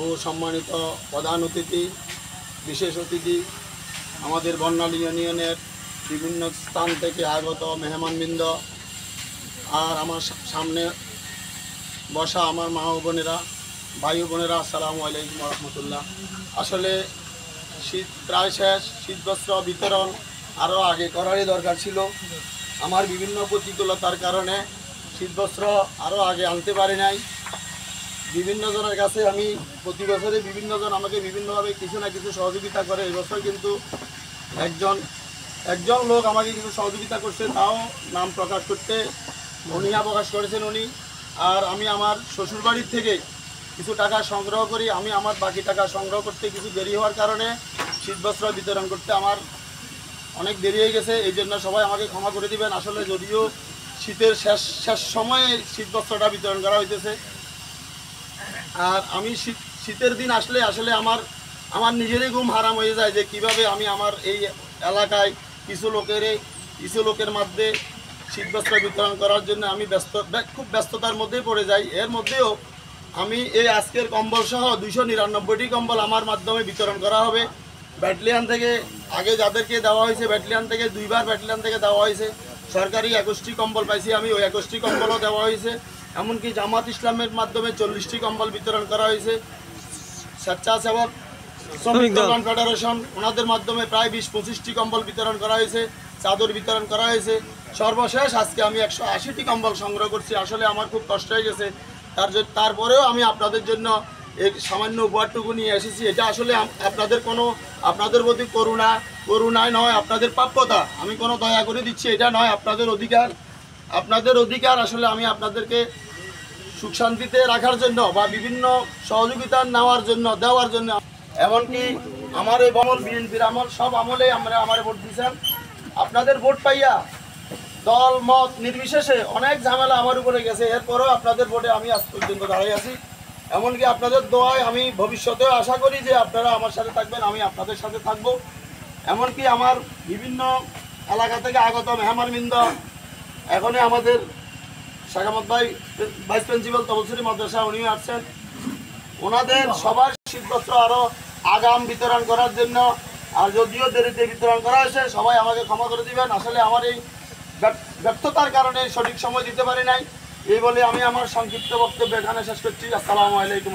ও সম্মানিত প্রধান অতিথি, বিশেষ অতিথি, আমাদের বর্ণালী ইউনিয়নের বিভিন্ন স্থান থেকে আগত মেহমানবৃন্দ, আর আমার সামনে বসা আমার মা ও বোনেরা, ভাই ও বোনেরা, আসসালামু আলাইকুম রহমতুল্লাহ। আসলে শীত প্রায় শেষ, শীতবস্ত্র বিতরণ আরও আগে করারই দরকার ছিল। আমার বিভিন্ন প্রতিকূলতার কারণে শীতবস্ত্র আরও আগে আনতে পারি নাই। বিভিন্ন জনের কাছে আমি প্রতি বছরে বিভিন্ন জন আমাকে বিভিন্নভাবে কিছু না কিছু সহযোগিতা করে। এবছর কিন্তু একজন লোক আমাকে কিছু সহযোগিতা করছে, তাও নাম প্রকাশ করতে অনীহা প্রকাশ করেছেন উনি। আর আমি আমার শ্বশুরবাড়ির থেকে কিছু টাকা সংগ্রহ করি। আমি আমার বাকি টাকা সংগ্রহ করতে কিছু দেরি হওয়ার কারণে শীতবস্ত্র বিতরণ করতে আমার অনেক দেরি হয়ে গেছে। এই জন্য সবাই আমাকে ক্ষমা করে দিবেন। আসলে যদিও শীতের শেষ সময়ে শীতবস্ত্রটা বিতরণ করা হইতেছে, আর আমি শীতের দিন আসলে আমার নিজেরই ঘুম হারাম হয়ে যায় যে কিভাবে আমি আমার এই এলাকায় কিছু লোকের মধ্যে শীতবস্ত্র বিতরণ করার জন্য আমি খুব ব্যস্ততার মধ্যেই পড়ে যাই। এর মধ্যেও আমি এই আজকের কম্বল সহ 299টি কম্বল আমার মাধ্যমে বিতরণ করা হবে। ব্যাটালিয়ান থেকে আগে যাদেরকে দেওয়া হয়েছে, ব্যাটালিয়ান থেকে দুইবার ব্যাটালিয়ান থেকে দেওয়া হয়েছে। সরকারি 21টি কম্বল পাইছি আমি, ওই 21টি কম্বলও দেওয়া হয়েছে। এমনকি জামাত ইসলামের মাধ্যমে 40টি কম্বল বিতরণ করা হয়েছে। স্বেচ্ছাসেবক শ্রমিক কল্যাণ ফেডারেশন, ওনাদের মাধ্যমে প্রায় 20-25টি কম্বল বিতরণ করা হয়েছে, চাদর বিতরণ করা হয়েছে। সর্বশেষ আজকে আমি 180টি কম্বল সংগ্রহ করছি। আসলে আমার খুব কষ্ট হয়ে গেছে, তারপরেও আমি আপনাদের জন্য এই সামান্য উপহারটুকু নিয়ে এসেছি। এটা আসলে আপনাদের প্রতি করুণায় নয়, আপনাদের প্রাপ্যতা। আমি কোনো দয়া করে দিচ্ছি এটা নয়, আপনাদের অধিকার। আসলে আমি আপনাদেরকে সুখ শান্তিতে রাখার জন্য বা বিভিন্ন সহযোগিতা দেওয়ার জন্য, এমনকি আমার এই আমল, বিএনপির আমল, সব আমলে আমার ভোট দিয়েছেন। আপনাদের ভোট পাইয়া দল মত নির্বিশেষে অনেক ঝামেলা আমার উপরে গেছে, এরপরেও আপনাদের ভোটে আমি আজ পর্যন্ত দাঁড়াই আছি। এমনকি আপনাদের দোয়ায় আমি ভবিষ্যতেও আশা করি যে আপনারা আমার সাথে থাকবেন, আমি আপনাদের সাথে থাকব। এমনকি আমার বিভিন্ন এলাকা থেকে আগত মেহমানবৃন্দ, এখনই আমাদের শাখামত ভাই, ভাইস প্রিন্সিপাল তপসিলি মাদ্রাসা, উনিও আসছেন। ওনাদের সবার শীতবস্ত্র আরও আগাম বিতরণ করার জন্য, আর যদিও দেরিতে বিতরণ করা হয়েছে, সবাই আমাকে ক্ষমা করে দিবেন। আসলে আমার এই ব্যর্থতার কারণে সঠিক সময় দিতে পারি নাই। এই বলে আমি আমার সংক্ষিপ্ত বক্তব্য এখানে শেষ করছি। আসসালামু আলাইকুম।